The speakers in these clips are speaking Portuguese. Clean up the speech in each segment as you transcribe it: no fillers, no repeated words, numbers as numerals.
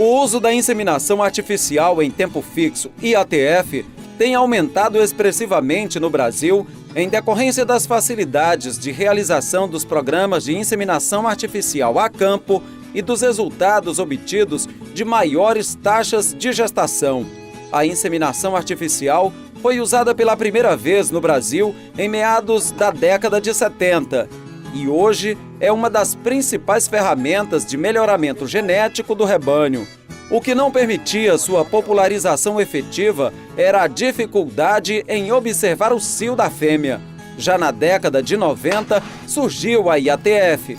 O uso da inseminação artificial em tempo fixo, IATF, tem aumentado expressivamente no Brasil em decorrência das facilidades de realização dos programas de inseminação artificial a campo e dos resultados obtidos de maiores taxas de gestação. A inseminação artificial foi usada pela primeira vez no Brasil em meados da década de 70 e hoje é uma das principais ferramentas de melhoramento genético do rebanho. O que não permitia sua popularização efetiva era a dificuldade em observar o cio da fêmea. Já na década de 90, surgiu a IATF,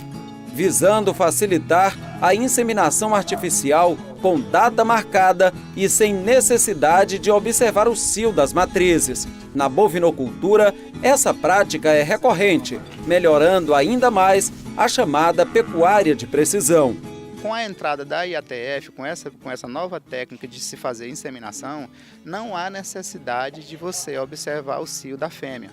visando facilitar a inseminação artificial com data marcada e sem necessidade de observar o cio das matrizes. Na bovinocultura, essa prática é recorrente, melhorando ainda mais a chamada pecuária de precisão. Com a entrada da IATF, com essa nova técnica de se fazer inseminação, não há necessidade de você observar o cio da fêmea,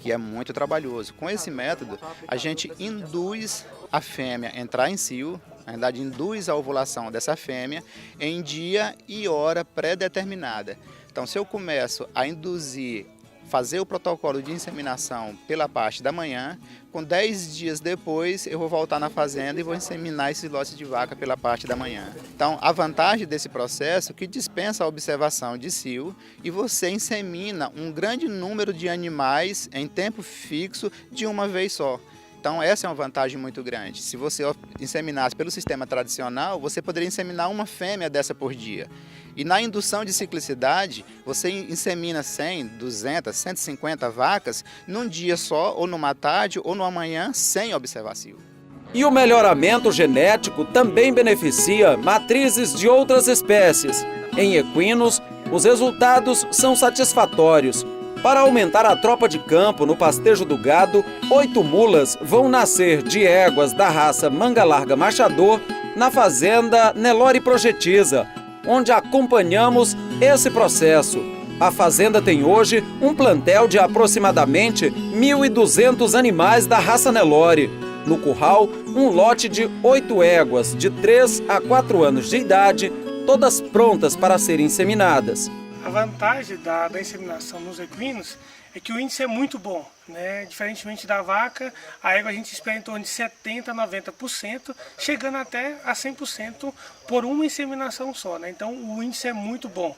que é muito trabalhoso. Com esse método, a gente induz a fêmea a entrar em cio, na verdade induz a ovulação dessa fêmea em dia e hora pré-determinada. Então, se eu começo a induzir, fazer o protocolo de inseminação pela parte da manhã, com 10 dias depois eu vou voltar na fazenda e vou inseminar esses lotes de vaca pela parte da manhã. Então, a vantagem desse processo é que dispensa a observação de cio e você insemina um grande número de animais em tempo fixo de uma vez só. Então, essa é uma vantagem muito grande. Se você inseminasse pelo sistema tradicional, você poderia inseminar uma fêmea dessa por dia. E na indução de ciclicidade, você insemina 100, 200, 150 vacas num dia só, ou numa tarde, ou numa manhã, sem observar cio. E o melhoramento genético também beneficia matrizes de outras espécies. Em equinos, os resultados são satisfatórios. Para aumentar a tropa de campo no pastejo do gado, 8 mulas vão nascer de éguas da raça Manga Larga Machador na fazenda Nelore Projetiza, onde acompanhamos esse processo. A fazenda tem hoje um plantel de aproximadamente 1.200 animais da raça Nelore. No curral, um lote de 8 éguas de 3 a 4 anos de idade, todas prontas para serem inseminadas. A vantagem da inseminação nos equinos é que o índice é muito bom, né? Diferentemente da vaca, a égua a gente espera em torno de 70% a 90%, chegando até a 100% por uma inseminação só, né? Então o índice é muito bom.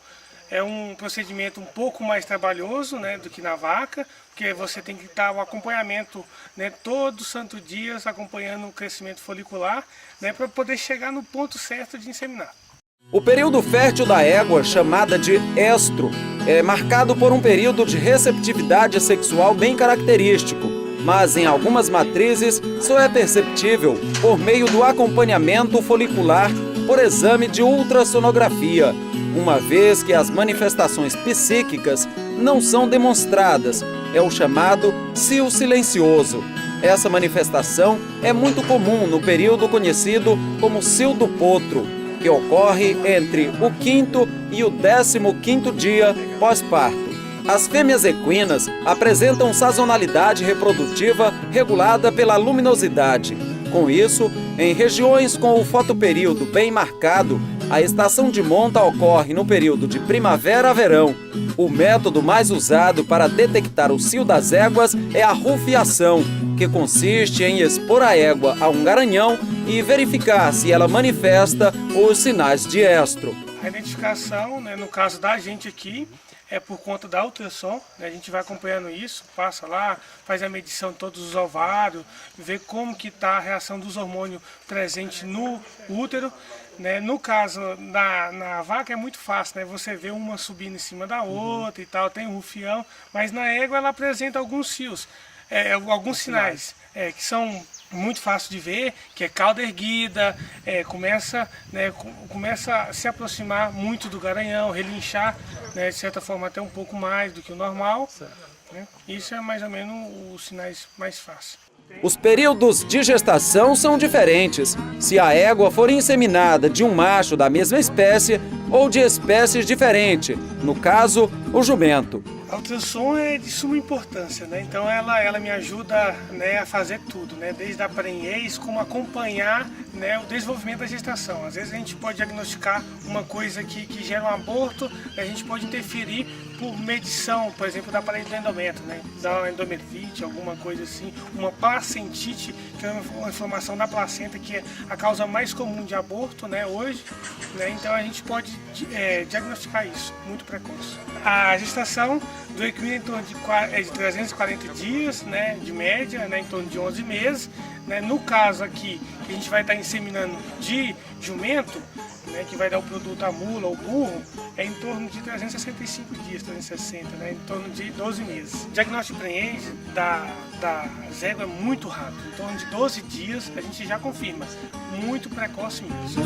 É um procedimento um pouco mais trabalhoso, né, do que na vaca, porque você tem que dar o acompanhamento, né, todo santo dia, acompanhando o crescimento folicular, né, para poder chegar no ponto certo de inseminar. O período fértil da égua, chamada de estro, é marcado por um período de receptividade sexual bem característico, mas em algumas matrizes só é perceptível por meio do acompanhamento folicular por exame de ultrassonografia, uma vez que as manifestações psíquicas não são demonstradas, é o chamado cio silencioso. Essa manifestação é muito comum no período conhecido como cio do potro, que ocorre entre o 5º e o 15º dia pós-parto. As fêmeas equinas apresentam sazonalidade reprodutiva regulada pela luminosidade. Com isso, em regiões com o fotoperíodo bem marcado, a estação de monta ocorre no período de primavera a verão. O método mais usado para detectar o cio das éguas é a rufiação, que consiste em expor a égua a um garanhão e verificar se ela manifesta os sinais de estro. A identificação, né, no caso da gente aqui, é por conta da ultrassom, né, a gente vai acompanhando isso, passa lá, faz a medição de todos os ovários, vê como que está a reação dos hormônios presentes no útero. Né? No caso, na vaca é muito fácil, né? Você vê uma subindo em cima da outra e tal, tem um rufião, mas na égua ela apresenta alguns fios, alguns sinais que são muito fáceis de ver, que é cauda erguida, começa a se aproximar muito do garanhão, relinchar, né, de certa forma até um pouco mais do que o normal. Né? Isso é mais ou menos os sinais mais fáceis. Os períodos de gestação são diferentes, se a égua for inseminada de um macho da mesma espécie ou de espécies diferentes, no caso, o jumento. A ultrassom é de suma importância, né? Então ela me ajuda, né, a fazer tudo, né? Desde a prenhez, como acompanhar, né, o desenvolvimento da gestação. Às vezes a gente pode diagnosticar uma coisa que gera um aborto, a gente pode interferir por medição, por exemplo, da parede do endométrio, né? Da uma endometrite, alguma coisa assim, uma placentite, que é uma inflamação da placenta, que é a causa mais comum de aborto, né, hoje, né? Então a gente pode diagnosticar isso muito precoce. A gestação do equino é em torno de 340 dias, né, de média, né, em torno de 11 meses. Né? No caso aqui, que a gente vai estar inseminando de jumento, né, que vai dar o produto à mula ou burro, é em torno de 365 dias, 360, né, em torno de 12 meses. O diagnóstico de prenhez da égua é muito rápido, em torno de 12 dias a gente já confirma, muito precoce mesmo.